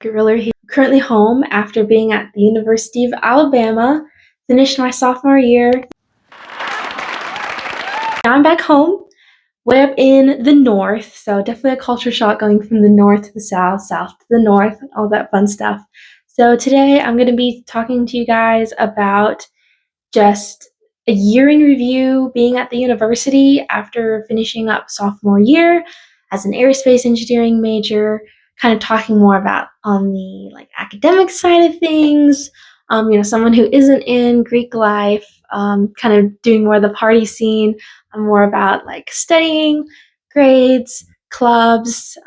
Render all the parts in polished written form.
Gorilla here. Currently home after being at the University of Alabama. Finished my sophomore year. Now I'm back home, way up in the north, so definitely a culture shock going from the north to the south, south to the north, all that fun stuff. So today I'm going to be talking to you guys about just a year in review being at the university after finishing up sophomore year as an aerospace engineering major, kind of talking more about on the academic side of things, someone who isn't in Greek life, kind of doing more of the party scene, more about studying, grades, clubs,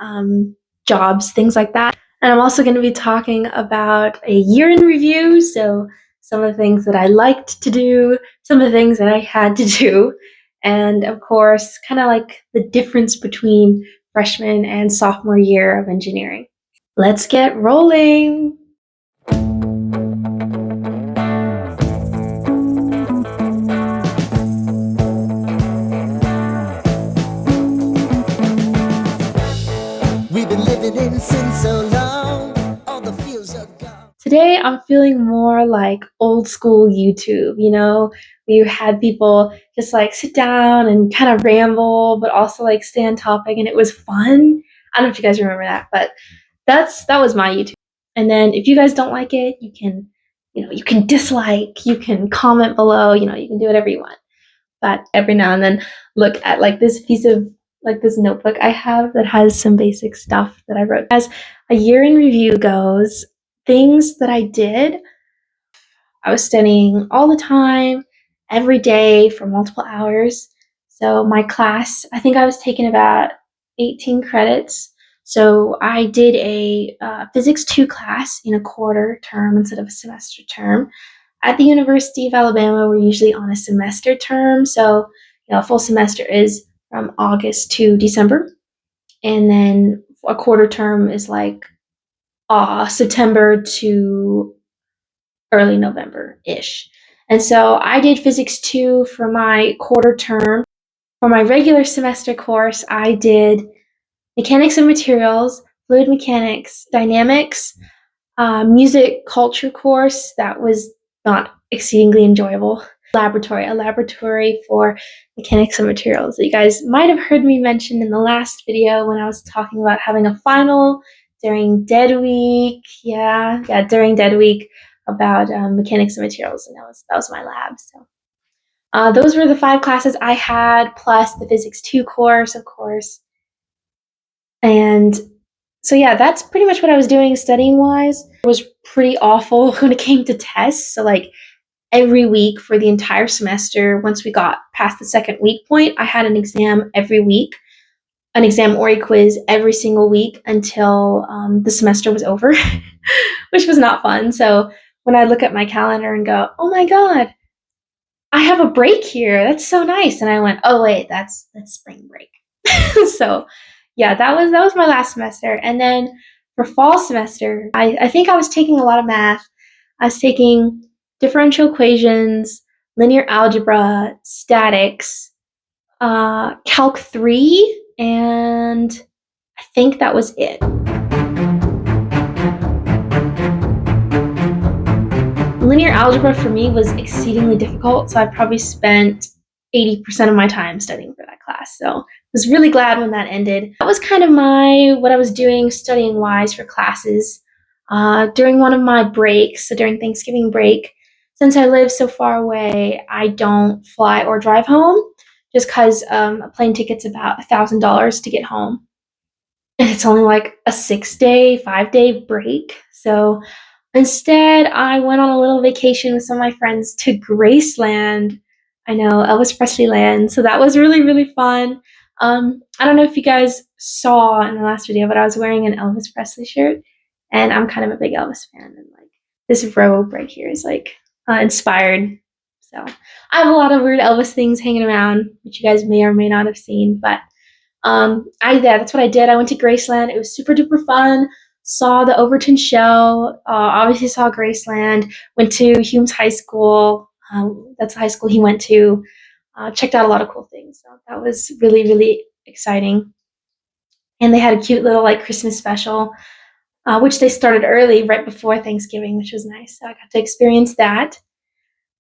jobs, things like that. And I'm also going to be talking about a year in review, so some of the things that I liked to do, some of the things that I had to do, and of course, kind of the difference between freshman and sophomore year of engineering. Let's get rolling! We've been living in sin so long, all the feels are gone. Today I'm feeling more like old school YouTube, we had people just sit down and kind of ramble, but also stay on topic, and it was fun. I don't know if you guys remember that, but that was my YouTube. And then if you guys don't like it, you can dislike, you can comment below, you can do whatever you want. But every now and then look at this piece of this notebook I have that has some basic stuff that I wrote. As a year in review goes, things that I did, I was studying all the time, every day for multiple hours. So my class, I think I was taking about 18 credits. So I did a Physics 2 class in a quarter term instead of a semester term. At the University of Alabama, we're usually on a semester term. So a full semester is from August to December. And then a quarter term is September to early November-ish. And so I did Physics 2 for my quarter term. For my regular semester course, I did Mechanics and Materials, Fluid Mechanics, Dynamics, Music Culture course that was not exceedingly enjoyable. A laboratory for Mechanics and Materials that you guys might have heard me mention in the last video when I was talking about having a final during Dead Week. Yeah, during Dead Week about Mechanics and Materials, and that was my lab. So those were the 5 classes I had, plus the Physics 2 course, of course. And so yeah, that's pretty much what I was doing studying-wise. It was pretty awful when it came to tests. So every week for the entire semester, once we got past the second week point, I had an exam every week, an exam or a quiz every single week until the semester was over, which was not fun. So when I look at my calendar and go, oh my God, I have a break here. That's so nice. And I went, oh wait, that's spring break. So yeah, that was my last semester. And then for fall semester, I think I was taking a lot of math. I was taking differential equations, linear algebra, statics, Calc 3, and I think that was it. Linear algebra for me was exceedingly difficult, so I probably spent 80% of my time studying for that class. So I was really glad when that ended. That was kind of what I was doing studying wise for classes. During one of my breaks, so during Thanksgiving break, since I live so far away, I don't fly or drive home just because a plane ticket's about $1,000 to get home. And it's only a 6-day, 5-day break. So instead, I went on a little vacation with some of my friends to Graceland. I know, Elvis Presley land. So that was really, really fun. I don't know if you guys saw in the last video, but I was wearing an Elvis Presley shirt, and I'm kind of a big Elvis fan. And this robe right here is inspired. So I have a lot of weird Elvis things hanging around, which you guys may or may not have seen. But that's what I did. I went to Graceland. It was super duper fun. Saw the Overton show, obviously saw Graceland, went to Hume's High School, that's the high school he went to, checked out a lot of cool things, so that was really, really exciting. And they had a cute little Christmas special which they started early right before Thanksgiving, which was nice. So I got to experience that.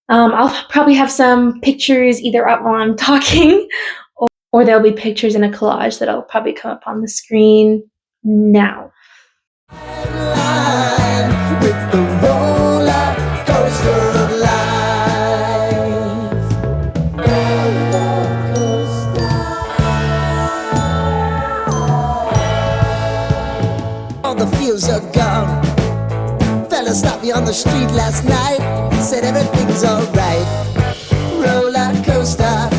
I'll probably have some pictures either up while I'm talking, or there'll be pictures in a collage that'll probably come up on the screen now. With the roller coaster of life. Roller coaster. All the fields are gone. Fella stopped me on the street last night. Said everything's alright. Roller coaster.